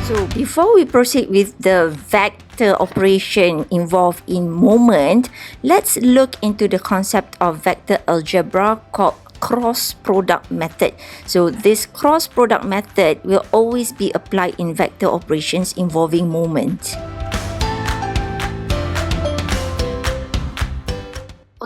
So before we proceed with the vector operation involved in moment, let's look into the concept of vector algebra called cross product method. So this cross product method will always be applied in vector operations involving moment.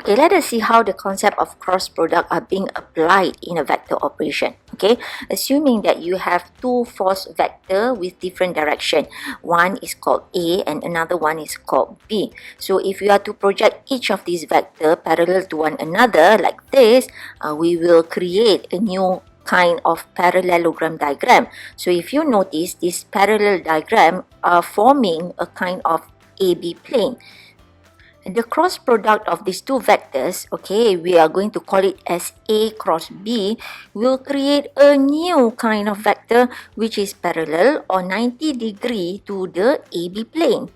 Okay, let us see how the concept of cross product are being applied in a vector operation. Okay, assuming that you have two force vector with different direction. One is called A and another one is called B. So if you are to project each of these vector parallel to one another like this, we will create a new kind of parallelogram diagram. So if you notice, this parallel diagram are forming a kind of AB plane. The cross product of these two vectors, okay, we are going to call it as A cross B, will create a new kind of vector which is parallel or 90 degree to the AB plane.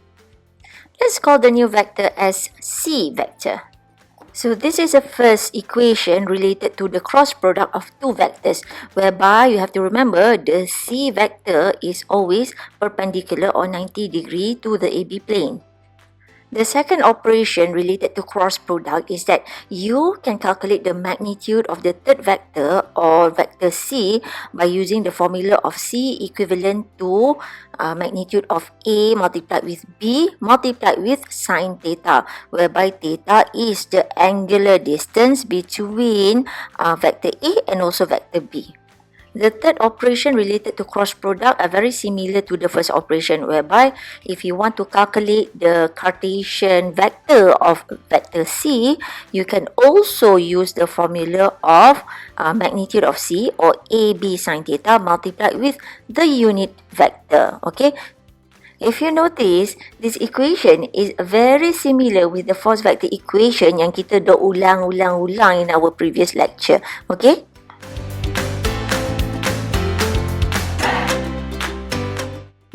Let's call the new vector as C vector. So this is the first equation related to the cross product of two vectors, whereby you have to remember the C vector is always perpendicular or 90 degree to the AB plane. The second operation related to cross product is that you can calculate the magnitude of the third vector or vector C by using the formula of C equivalent to magnitude of A multiplied with B multiplied with sine theta, whereby theta is the angular distance between vector A and also vector B. The third operation related to cross product are very similar to the first operation, whereby if you want to calculate the Cartesian vector of vector C, you can also use the formula of magnitude of C or AB sine theta multiplied with the unit vector. Okay. If you notice, this equation is very similar with the force vector equation yang kita dah ulang-ulang in our previous lecture. Okay.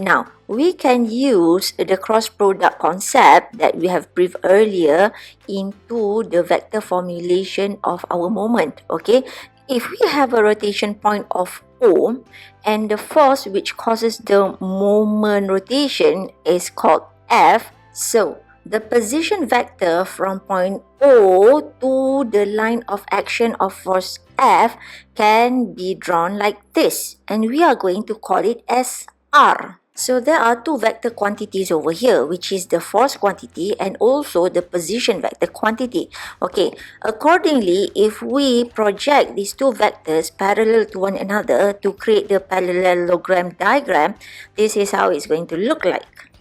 Now, we can use the cross product concept that we have briefed earlier into the vector formulation of our moment, okay? If we have a rotation point of O and the force which causes the moment rotation is called F, so the position vector from point O to the line of action of force F can be drawn like this, and we are going to call it as R. So there are two vector quantities over here, which is the force quantity and also the position vector quantity. Okay, accordingly, if we project these two vectors parallel to one another to create the parallelogram diagram, this is how it's going to look like.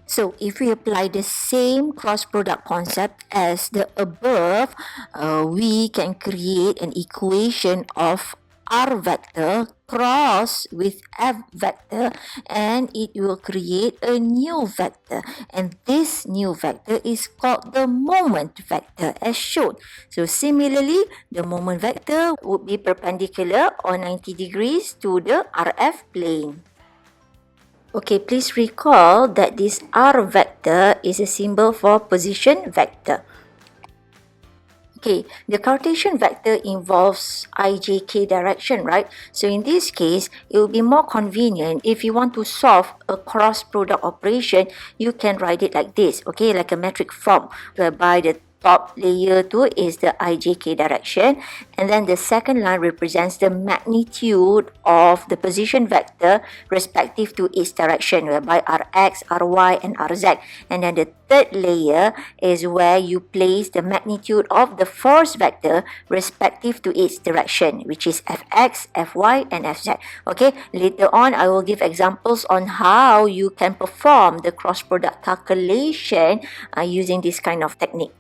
So if we apply the same cross product concept as the above, we can create an equation of R vector cross with F vector, and it will create a new vector, and this new vector is called the moment vector as shown. So similarly, the moment vector would be perpendicular or 90 degrees to the RF plane. Okay, please recall that this R vector is a symbol for position vector. Okay, the Cartesian vector involves ijk direction, right? So in this case, it will be more convenient if you want to solve a cross product operation, you can write it like this, okay, like a metric form, whereby the top layer 2 is the ijk direction, and then the second line represents the magnitude of the position vector respective to its direction, whereby rx, ry, and rz, and then the third layer is where you place the magnitude of the force vector respective to its direction, which is fx, fy, and fz. Okay, later on I will give examples on how you can perform the cross product calculation using this kind of technique.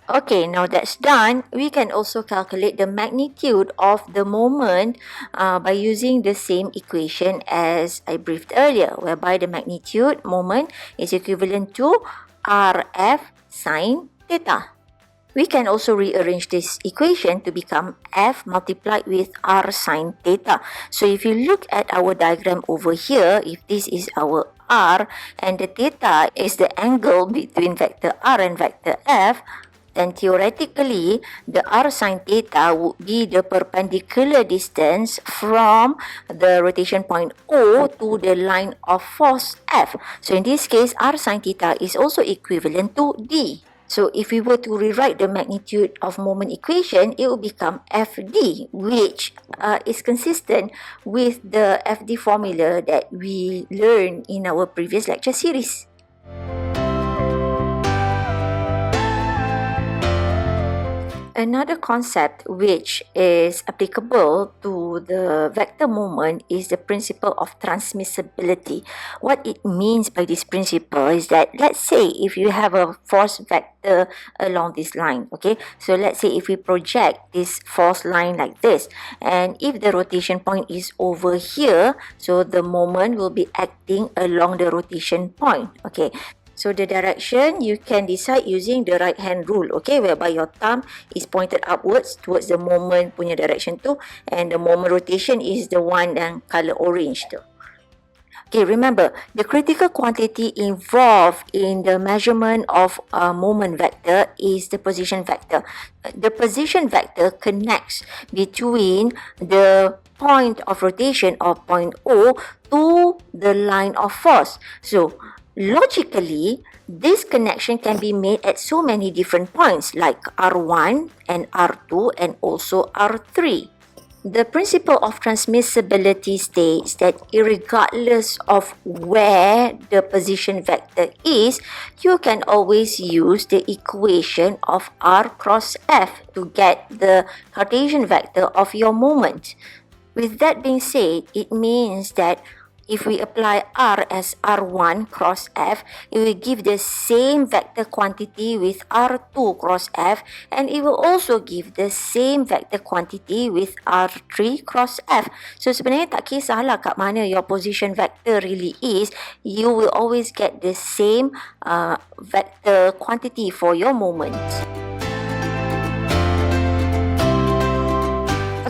Okay, now that's done, we can also calculate the magnitude of the moment by using the same equation as I briefed earlier, whereby the magnitude moment is equivalent to RF sine theta. We can also rearrange this equation to become F multiplied with R sine theta. So if you look at our diagram over here, if this is our R and the theta is the angle between vector R and vector F, then theoretically, the r sine theta would be the perpendicular distance from the rotation point O to the line of force F. So in this case, r sine theta is also equivalent to d. So if we were to rewrite the magnitude of moment equation, it will become Fd, which is consistent with the Fd formula that we learned in our previous lecture series. Another concept which is applicable to the vector moment is the principle of transmissibility. What it means by this principle is that, let's say if you have a force vector along this line, okay? So let's say if we project this force line like this, and if the rotation point is over here, so the moment will be acting along the rotation point, okay? So the direction you can decide using the right hand rule, okay, whereby your thumb is pointed upwards towards the moment punya direction tu, and the moment rotation is the one yang color orange tu. Okay, remember, the critical quantity involved in the measurement of a moment vector is the position vector. The position vector connects between the point of rotation or point O to the line of force. So, logically, this connection can be made at so many different points like R1 and R2 and also R3. The principle of transmissibility states that irregardless of where the position vector is, you can always use the equation of R cross F to get the Cartesian vector of your moment. With that being said, it means that if we apply R as R1 cross F, it will give the same vector quantity with R2 cross F, and it will also give the same vector quantity with R3 cross F. So sebenarnya tak kisahlah kat mana your position vector really is, you will always get the same vector quantity for your moment.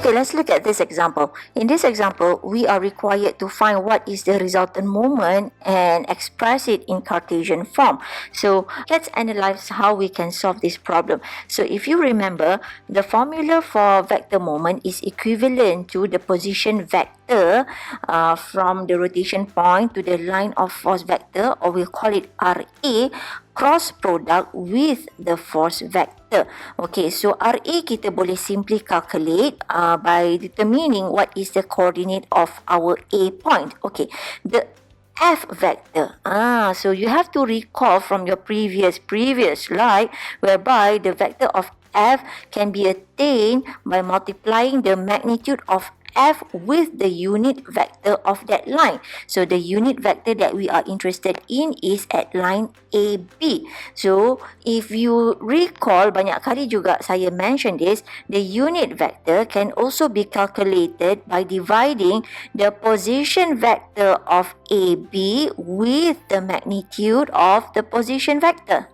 Okay, let's look at this example. In this example, we are required to find what is the resultant moment and express it in Cartesian form. So let's analyze how we can solve this problem. So if you remember, the formula for vector moment is equivalent to the position vector from the rotation point to the line of force vector, or we'll call it RA, cross product with the force vector. Okay, so RA kita boleh simply calculate by determining what is the coordinate of our A point. Okay, the F vector. So you have to recall from your previous slide, whereby the vector of F can be attained by multiplying the magnitude of F with the unit vector of that line. So the unit vector that we are interested in is at line AB. So if you recall, banyak kali juga saya mention this, the unit vector can also be calculated by dividing the position vector of AB with the magnitude of the position vector.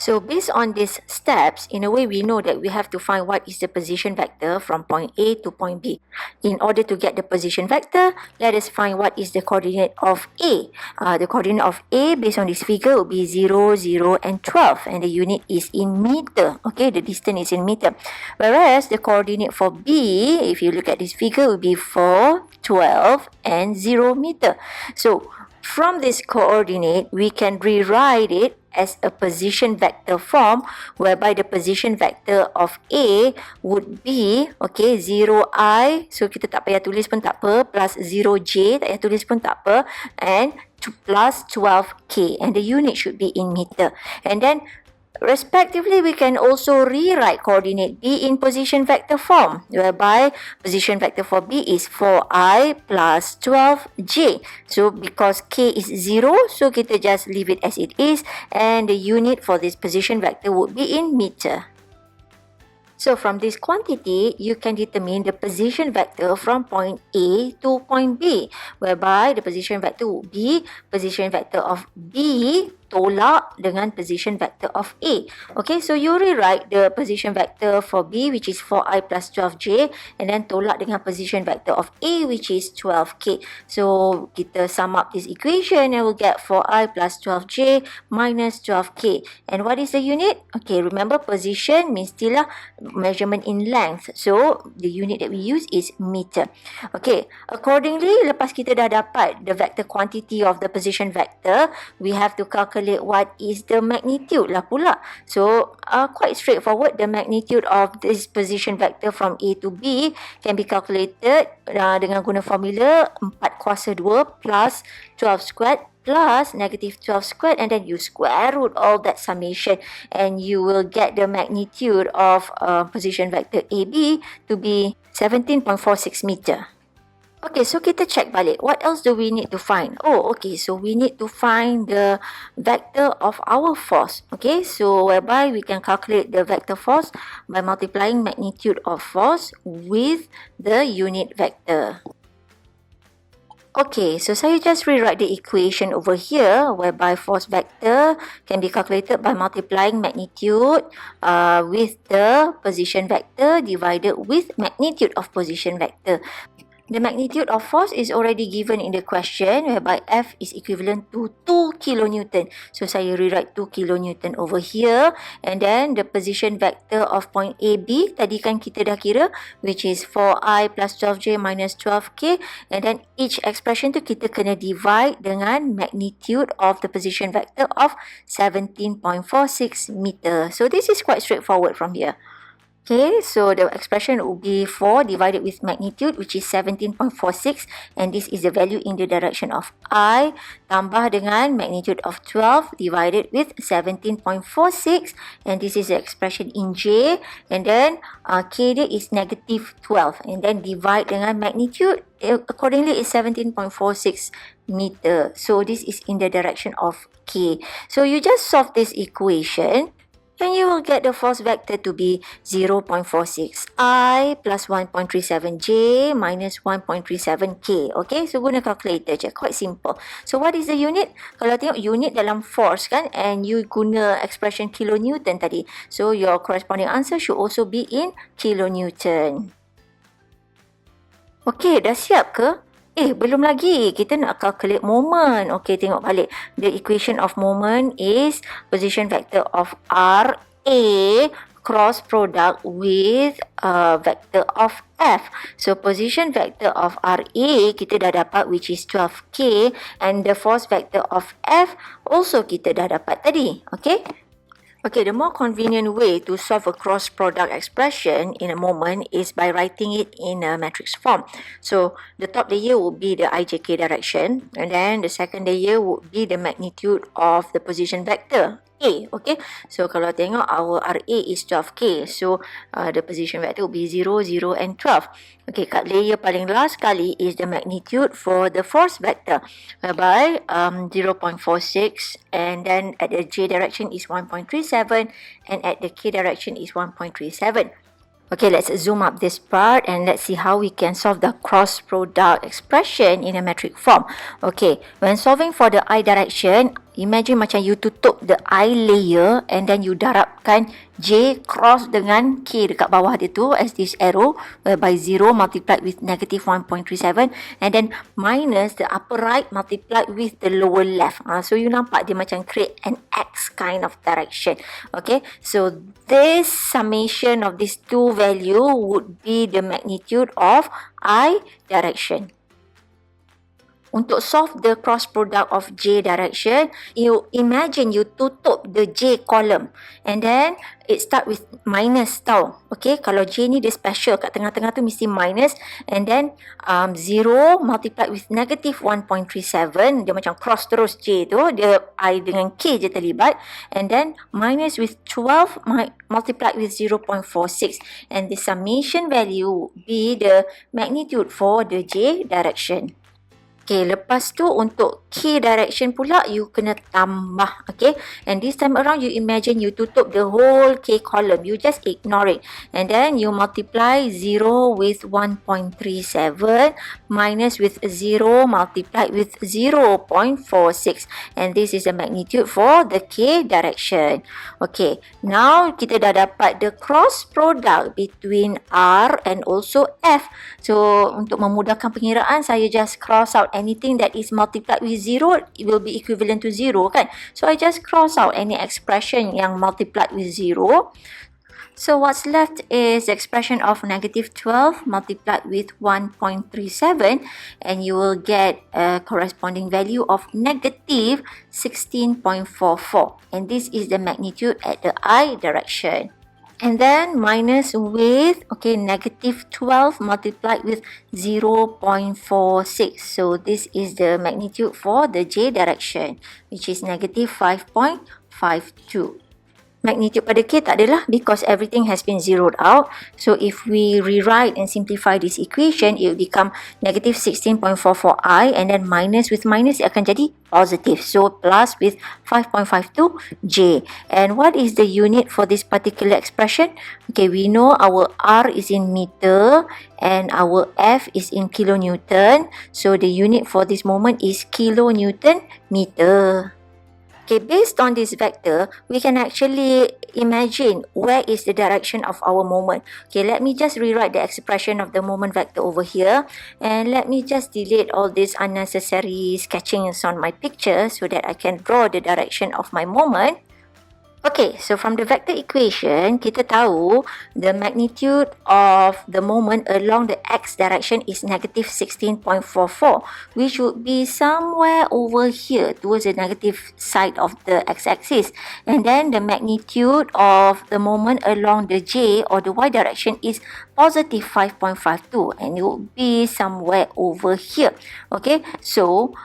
So based on these steps, in a way we know that we have to find what is the position vector from point A to point B. In order to get the position vector, let us find what is the coordinate of A. The coordinate of A based on this figure will be 0, 0 and 12, and the unit is in meter. Okay, the distance is in meter. Whereas the coordinate for B, if you look at this figure, will be 4, 12 and 0 meter. So from this coordinate, we can rewrite it as a position vector form, whereby the position vector of A would be, okay, 0i, so kita tak payah tulis pun tak apa, plus 0j, tak payah tulis pun tak apa, and plus 12k, and the unit should be in meter. And then respectively, we can also rewrite coordinate B in position vector form, whereby position vector for B is 4i plus 12j. So because k is 0, so kita just leave it as it is, and the unit for this position vector would be in meter. So from this quantity, you can determine the position vector from point A to point B, whereby the position vector would be position vector of B tolak dengan position vector of A. Okay, so you rewrite the position vector for B, which is 4i plus 12j, and then tolak dengan position vector of A, which is 12k. So kita sum up this equation and we'll get 4i plus 12j minus 12k. And what is the unit? Okay, remember position means still measurement in length. So the unit that we use is meter. Okay, accordingly, lepas kita dah dapat the vector quantity of the position vector, we have to calculate what is the magnitude lah pula. So quite straightforward. The magnitude of this position vector from A to B can be calculated dengan guna formula 4 kuasa 2 plus 12 squared plus negative 12 squared, and then you square root all that summation and you will get the magnitude of position vector AB to be 17.46 meter. Okay, so kita check balik. What else do we need to find? Oh, okay, so we need to find the vector of our force. Okay, so whereby we can calculate the vector force by multiplying magnitude of force with the unit vector. Okay, so saya just rewrite the equation over here whereby force vector can be calculated by multiplying magnitude with the position vector divided with magnitude of position vector. The magnitude of force is already given in the question whereby F is equivalent to 2 kilonewton. So saya rewrite 2 kilonewton over here, and then the position vector of point AB tadi kan kita dah kira, which is 4i plus 12j minus 12k, and then each expression tu kita kena divide dengan magnitude of the position vector of 17.46 meter. So this is quite straightforward from here. Okay, so the expression will be 4 divided with magnitude, which is 17.46, and this is the value in the direction of I, tambah dengan magnitude of 12 divided with 17.46, and this is the expression in J, and then K dia is negative 12, and then divide dengan magnitude, accordingly is 17.46 meter. So this is in the direction of K. So you just solve this equation, and you will get the force vector to be 0.46i plus 1.37j minus 1.37k. Okay, so guna calculator je. Quite simple. So what is the unit? Kalau tengok unit dalam force kan, and you guna expression kilonewton tadi. So your corresponding answer should also be in kilonewton. Okay, dah siap ke? Belum lagi. Kita nak calculate moment. Okay, tengok balik. The equation of moment is position vector of RA cross product with vector of F. So position vector of RA kita dah dapat, which is 12k, and the force vector of F also kita dah dapat tadi. Okay. Okay, the more convenient way to solve a cross product expression in a moment is by writing it in a matrix form. So the top layer would be the IJK direction, and then the second layer would be the magnitude of the position vector A. Okay, so kalau tengok our RA is 12k, so the position vector will be 0, 0 and 12. Okay, kat layer paling last sekali is the magnitude for the force vector, whereby 0.46, and then at the J direction is 1.37, and at the K direction is 1.37. Okay, let's zoom up this part and let's see how we can solve the cross product expression in a metric form. Okay, when solving for the I direction, imagine macam you tutup the I layer and then you darabkan J cross dengan K dekat bawah dia tu as this arrow, whereby 0 multiplied with negative 1.37 and then minus the upper right multiplied with the lower left. So you nampak dia macam create an X kind of direction. Okay, so this summation of these two value would be the magnitude of I direction. Untuk solve the cross product of J direction, you imagine you tutup the J column and then it start with minus tau. Okay, kalau J ni dia special, kat tengah-tengah tu mesti minus, and then 0 multiplied with negative 1.37, dia macam cross terus J tu, dia I dengan K je terlibat, and then minus with 12 multiplied with 0.46, and the summation value be the magnitude for the J direction. Okay, lepas tu untuk K direction pula, you kena tambah. Okay, and this time around, you imagine you tutup the whole K column. You just ignore it. And then you multiply 0 with 1.37 minus with 0 multiplied with 0.46. And this is the magnitude for the K direction. Okay, now kita dah dapat the cross product between R and also F. So, untuk memudahkan pengiraan, saya just cross out anything that is multiplied with 0, it will be equivalent to 0 kan. So, I just cross out any expression yang multiplied with 0. So, what's left is the expression of negative 12 multiplied with 1.37 and you will get a corresponding value of negative 16.44. And this is the magnitude at the I direction. And then minus with, okay, negative 12 multiplied with 0.46. So this is the magnitude for the J direction, which is negative 5.52. Magnitude pada K tak adalah because everything has been zeroed out. So if we rewrite and simplify this equation, it will become negative 16.44I and then minus with minus, it akan jadi positive. So plus with 5.52J. And what is the unit for this particular expression? Okay, we know our R is in meter and our F is in kilonewton. So the unit for this moment is kilonewton meter. Okay, based on this vector, we can actually imagine where is the direction of our moment. Okay, let me just rewrite the expression of the moment vector over here. And let me just delete all these unnecessary sketchings on my picture so that I can draw the direction of my moment. Okay, so from the vector equation, kita tahu the magnitude of the moment along the x direction is negative 16.44, which would be somewhere over here towards the negative side of the x-axis. And then the magnitude of the moment along the j or the y direction is positive 5.52 and it would be somewhere over here. Okay, so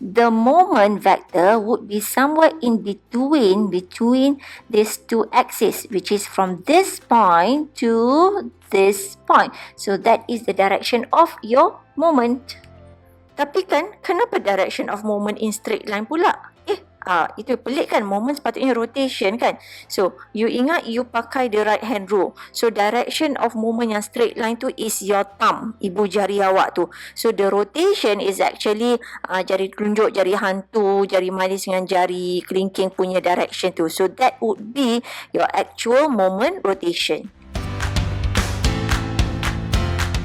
the moment vector would be somewhere in between these two axes, which is from this point to this point. So that is the direction of your moment. Tapi kan, kenapa direction of moment in straight line pula? Itu pelik kan, moment sepatutnya rotation kan. So, you ingat you pakai the right hand rule. So, direction of moment yang straight line tu is your thumb, ibu jari awak tu. So, the rotation is actually jari telunjuk, jari hantu, jari manis dengan jari kelingking punya direction tu. So, that would be your actual moment rotation.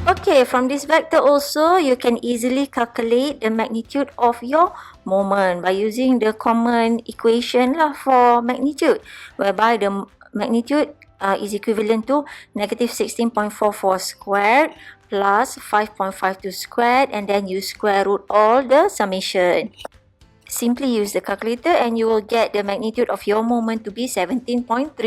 Okay, from this vector also, you can easily calculate the magnitude of your moment by using the common equation lah for magnitude, whereby the magnitude is equivalent to negative 16.44 squared plus 5.52 squared, and then you square root all the summation. Simply use the calculator and you will get the magnitude of your moment to be 17.34.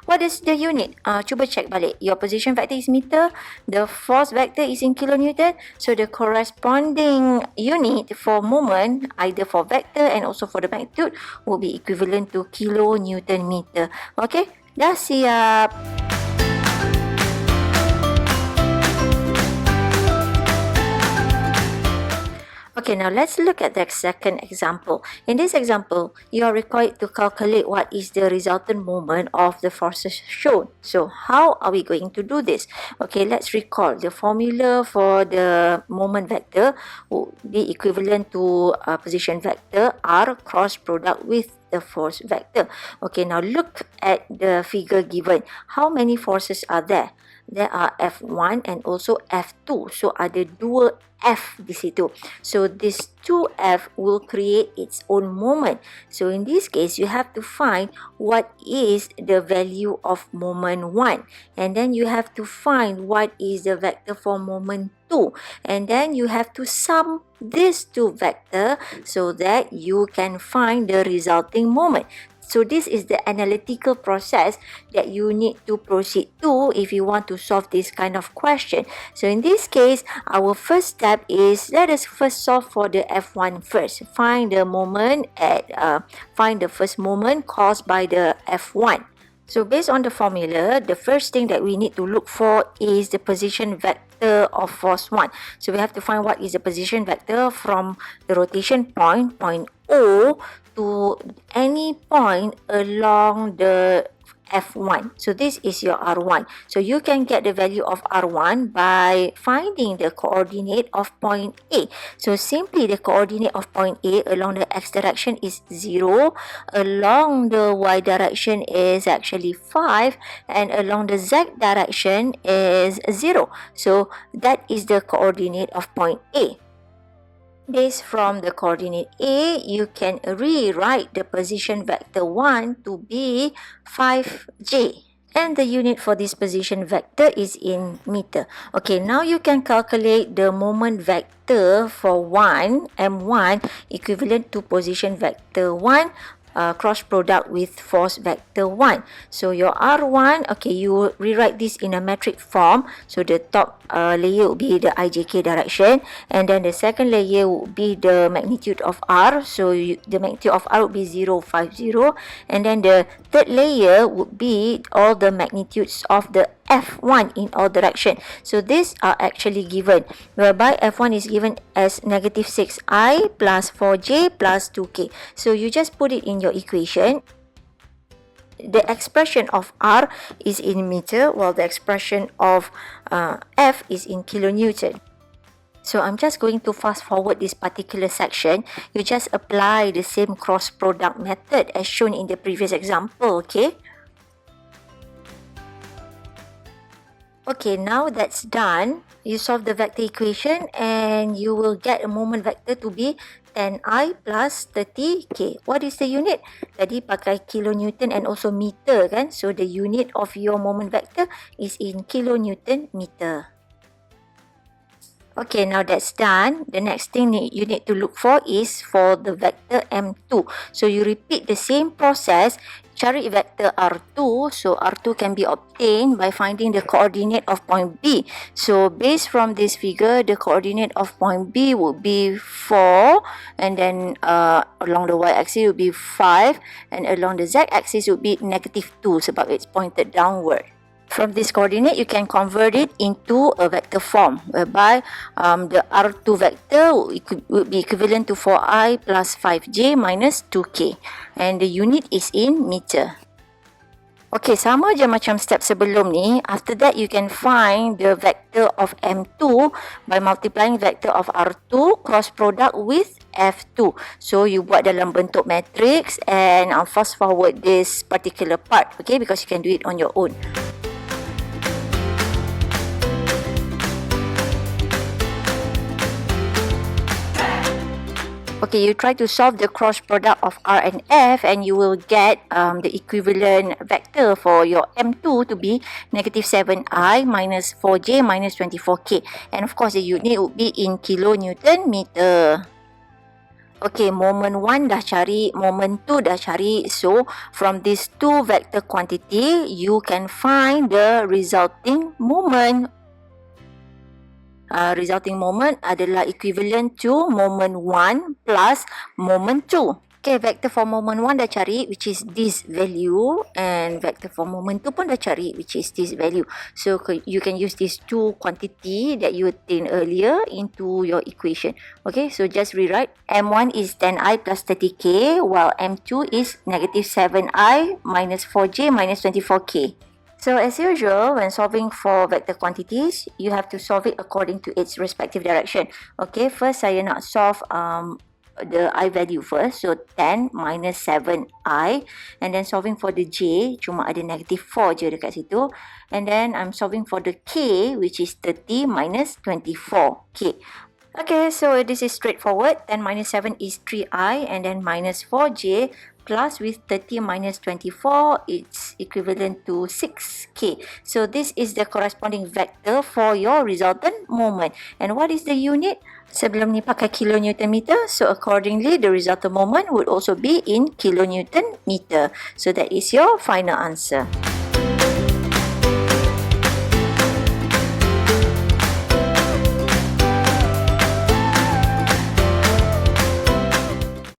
What is the unit? Cuba check balik. Your position vector is meter. The force vector is in kilonewton. So the corresponding unit for moment, either for vector and also for the magnitude, will be equivalent to kilonewton meter. Okay? Dah siap. Okay, now let's look at the second example. In this example, you are required to calculate what is the resultant moment of the forces shown. So, how are we going to do this? Okay, let's recall the formula for the moment vector would be equivalent to position vector R cross product with the force vector. Okay, now look at the figure given. How many forces are there? There are F1 and also F2. So, ada dua F di situ. So, this 2F will create its own moment. So, in this case, you have to find what is the value of moment 1. And then you have to find what is the vector for moment 2. And then you have to sum these two vectors so that you can find the resulting moment. So this is the analytical process that you need to proceed to if you want to solve this kind of question. So in this case, our first step is, let us first solve for the F1 first. Find the moment find the first moment caused by the F1. So based on the formula, the first thing that we need to look for is the position vector of force 1. So we have to find what is the position vector from the rotation point, point O, to any point along the F1. So this is your R1. So you can get the value of R1 by finding the coordinate of point A. So simply the coordinate of point A along the X direction is 0, along the Y direction is actually 5, and along the Z direction is 0. So that is the coordinate of point A. Based from the coordinate A, you can rewrite the position vector 1 to be 5j. And the unit for this position vector is in meter. Okay, now you can calculate the moment vector for 1, M1, equivalent to position vector 1, cross product with force vector 1. So your R1, okay, you rewrite this in a metric form. So the top layer will be the IJK direction, and then the second layer would be the magnitude of R. So the magnitude of R would be 0, 5, 0, and then the third layer would be all the magnitudes of the F1 in all direction. So these are actually given, whereby F1 is given as negative 6i plus 4j plus 2k. So you just put it in your equation. The expression of R is in meter, while the expression of F is in kilonewton. So I'm just going to fast forward this particular section. You just apply the same cross product method as shown in the previous example, okay? Okay, now that's done. You solve the vector equation and you will get a moment vector to be 10i plus 30k. What is the unit? Tadi pakai kilonewton and also meter kan? So the unit of your moment vector is in kilonewton meter. Okay, now that's done. The next thing you need to look for is for the vector M2. So you repeat the same process. Cari vector R2. So R2 can be obtained by finding the coordinate of point B. So based from this figure, the coordinate of point B would be 4, and then along the y-axis would be 5, and along the z-axis would be negative 2 sebab it's pointed downward. From this coordinate, you can convert it into a vector form, whereby the R2 vector would be equivalent to 4i plus 5j minus 2k. And the unit is in meter. Okay, sama je macam step sebelum ni. After that, you can find the vector of M2 by multiplying vector of R2 cross product with F2. So, you buat dalam bentuk matrix, and I'll fast forward this particular part, okay, because you can do it on your own. Okay, you try to solve the cross product of R and F, and you will get the equivalent vector for your M2 to be negative 7i minus 4j minus 24k. And of course, the unit would be in kilonewton meter. Okay, moment 1 dah cari, moment 2 dah cari. So, from these two vector quantity, you can find the resulting moment. Resulting moment adalah equivalent to moment 1 plus moment 2. Okay, vector for moment 1 dah cari, which is this value, and vector for moment 2 pun dah cari, which is this value. So you can use these two quantity that you obtained earlier into your equation. Okay, so just rewrite. M1 is 10i plus 30k, while M2 is negative 7i minus 4j minus 24k. So as usual, when solving for vector quantities, you have to solve it according to its respective direction. Okay, first saya nak solve the I value first. So 10 minus 7i, and then solving for the j, cuma ada negative 4 je dekat situ. And then I'm solving for the k, which is 30 minus 24k. Okay, so this is straightforward. 10 minus 7 is 3i, and then minus 4j plus with 30 minus 24, it's equivalent to 6k. So this is the corresponding vector for your resultant moment. And what is the unit? Sebelum ni pakai kilonewton meter, so accordingly the resultant moment would also be in kilonewton meter. So that is your final answer.